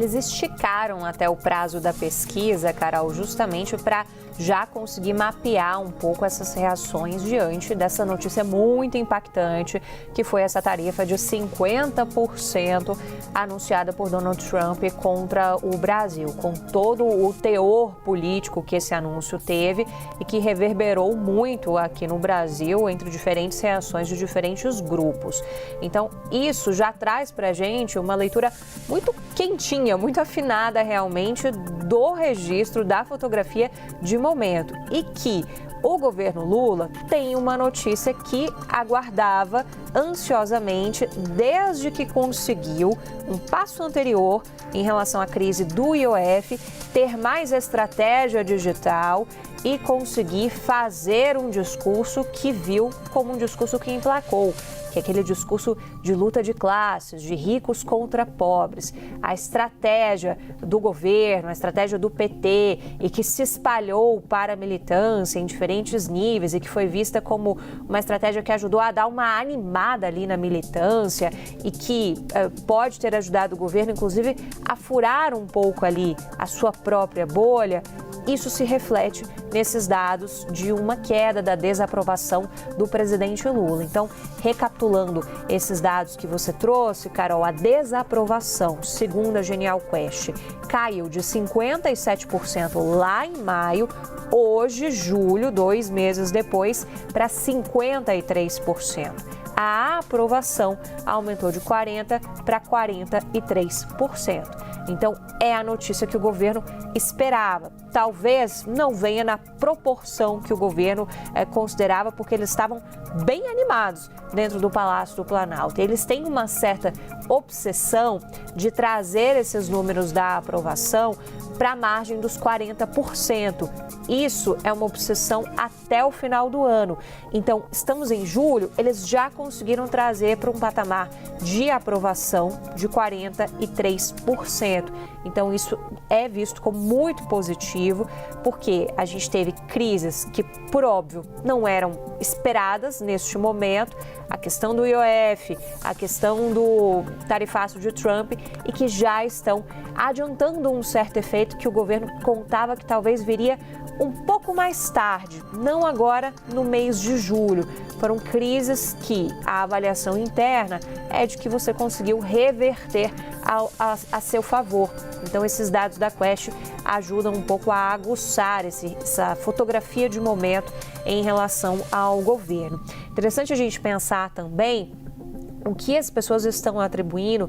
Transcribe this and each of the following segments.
eles esticaram até o prazo da pesquisa, Carol, justamente para já conseguir mapear um pouco essas reações diante dessa notícia muito impactante, que foi essa tarifa de 50% anunciada por Donald Trump contra o Brasil, com todo o teor político que esse anúncio teve e que reverberou muito aqui no Brasil entre diferentes reações de diferentes grupos. Então, isso já traz para a gente uma leitura muito quentinha, muito afinada realmente do registro da fotografia de momento, e que o governo Lula tem uma notícia que aguardava ansiosamente desde que conseguiu um passo anterior em relação à crise do IOF, ter mais estratégia digital e conseguir fazer um discurso que viu como um discurso que emplacou, que é aquele discurso de luta de classes, de ricos contra pobres, a estratégia do governo, a estratégia do PT e que se espalhou para a militância em diferentes níveis e que foi vista como uma estratégia que ajudou a dar uma animada ali na militância e que pode ter ajudado o governo, inclusive, a furar um pouco ali a sua própria bolha. Isso se reflete nesses dados de uma queda da desaprovação do presidente Lula. Então, recapitulando esses dados que você trouxe, Carol, a desaprovação, segundo a Genial Quest, caiu de 57% lá em maio, hoje, julho, 2 meses depois, para 53%. A aprovação aumentou de 40% para 43%. Então, é a notícia que o governo esperava. Talvez não venha na proporção que o governo considerava, porque eles estavam bem animados dentro do Palácio do Planalto. Eles têm uma certa obsessão de trazer esses números da aprovação para a margem dos 40%. Isso é uma obsessão até o final do ano. Então, estamos em julho, eles já conseguiram trazer para um patamar de aprovação de 43%. Então, isso é visto como muito positivo, porque a gente teve crises que, por óbvio, não eram esperadas neste momento, a questão do IOF, a questão do tarifaço de Trump, e que já estão adiantando um certo efeito que o governo contava que talvez viria um pouco mais tarde, não agora no mês de julho. Foram crises que a avaliação interna é de que você conseguiu reverter a seu favor. Então, esses dados da Quest ajudam um pouco a aguçar essa fotografia de momento em relação ao governo. Interessante a gente pensar também o que as pessoas estão atribuindo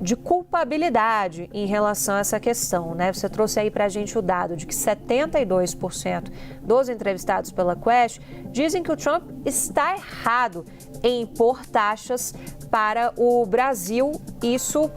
de culpabilidade em relação a essa questão, né? Você trouxe aí para a gente o dado de que 72% dos entrevistados pela Quest dizem que o Trump está errado em impor taxas para o Brasil, isso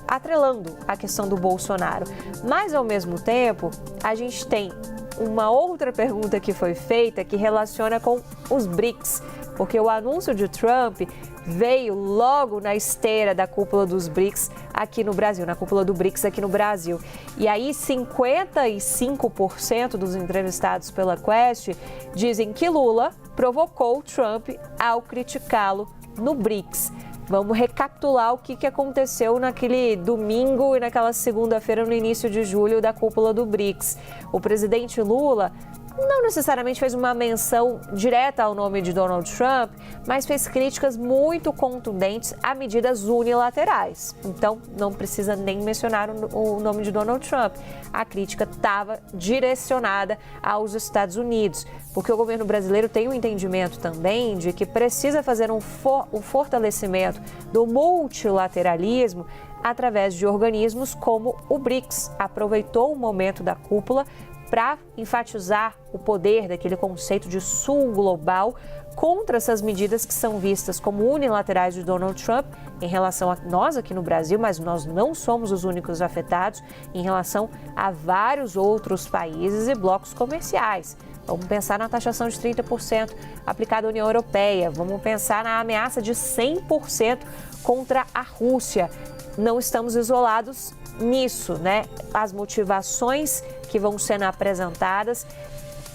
atrelando a questão do Bolsonaro. Mas, ao mesmo tempo, a gente tem uma outra pergunta que foi feita que relaciona com os BRICS, porque o anúncio de Trump veio logo na esteira da cúpula dos BRICS aqui no Brasil, na cúpula do BRICS aqui no Brasil. E aí 55% dos entrevistados pela Quest dizem que Lula provocou Trump ao criticá-lo no BRICS. Vamos recapitular o que aconteceu naquele domingo e naquela segunda-feira no início de julho da cúpula do BRICS. O presidente Lula não necessariamente fez uma menção direta ao nome de Donald Trump, mas fez críticas muito contundentes a medidas unilaterais. Então, não precisa nem mencionar o nome de Donald Trump. A crítica estava direcionada aos Estados Unidos, porque o governo brasileiro tem um entendimento também de que precisa fazer um fortalecimento do multilateralismo através de organismos como o BRICS. Aproveitou o momento da cúpula para enfatizar o poder daquele conceito de sul global contra essas medidas que são vistas como unilaterais de Donald Trump em relação a nós aqui no Brasil, mas nós não somos os únicos afetados, em relação a vários outros países e blocos comerciais. Vamos pensar na taxação de 30% aplicada à União Europeia, vamos pensar na ameaça de 100% contra a Rússia. Não estamos isolados nisso, né? As motivações que vão sendo apresentadas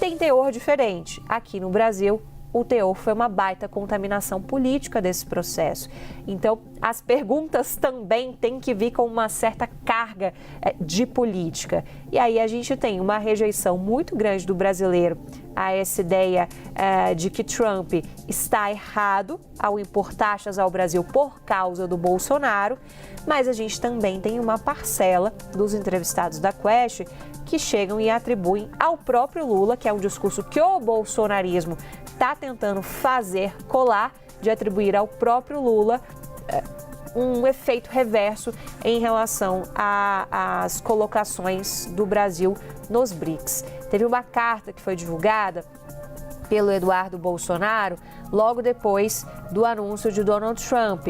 têm teor diferente. Aqui no Brasil, o teor foi uma baita contaminação política desse processo. Então, as perguntas também têm que vir com uma certa carga de política. E aí a gente tem uma rejeição muito grande do brasileiro a essa ideia de que Trump está errado ao impor taxas ao Brasil por causa do Bolsonaro, mas a gente também tem uma parcela dos entrevistados da Quest que chegam e atribuem ao próprio Lula, que é um discurso que o bolsonarismo está tentando fazer colar, de atribuir ao próprio Lula um efeito reverso em relação às colocações do Brasil nos BRICS. Teve uma carta que foi divulgada pelo Eduardo Bolsonaro logo depois do anúncio de Donald Trump.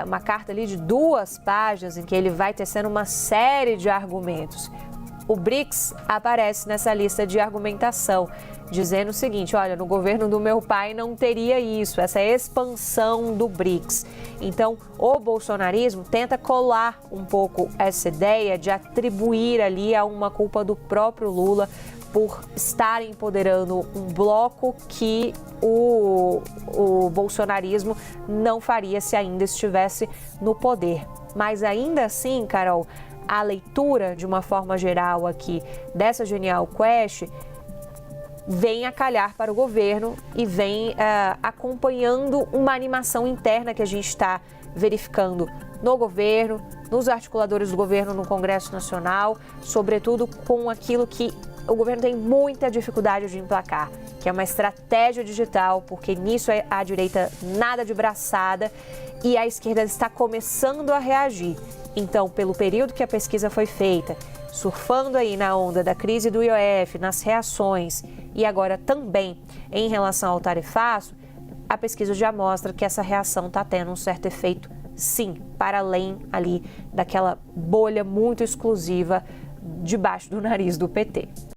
Uma carta ali de 2 páginas em que ele vai tecendo uma série de argumentos. O BRICS aparece nessa lista de argumentação, dizendo o seguinte: olha, no governo do meu pai não teria isso, essa expansão do BRICS. Então, o bolsonarismo tenta colar um pouco essa ideia de atribuir ali a uma culpa do próprio Lula por estar empoderando um bloco que o bolsonarismo não faria se ainda estivesse no poder. Mas ainda assim, Carol, a leitura, de uma forma geral aqui, dessa Genial Quest vem a calhar para o governo e vem acompanhando uma animação interna que a gente está verificando no governo, nos articuladores do governo no Congresso Nacional, sobretudo com aquilo que o governo tem muita dificuldade de emplacar, que é uma estratégia digital, porque nisso a direita nada de braçada e a esquerda está começando a reagir. Então, pelo período que a pesquisa foi feita, surfando aí na onda da crise do IOF, nas reações e agora também em relação ao tarifaço, a pesquisa já mostra que essa reação está tendo um certo efeito, sim, para além ali daquela bolha muito exclusiva debaixo do nariz do PT.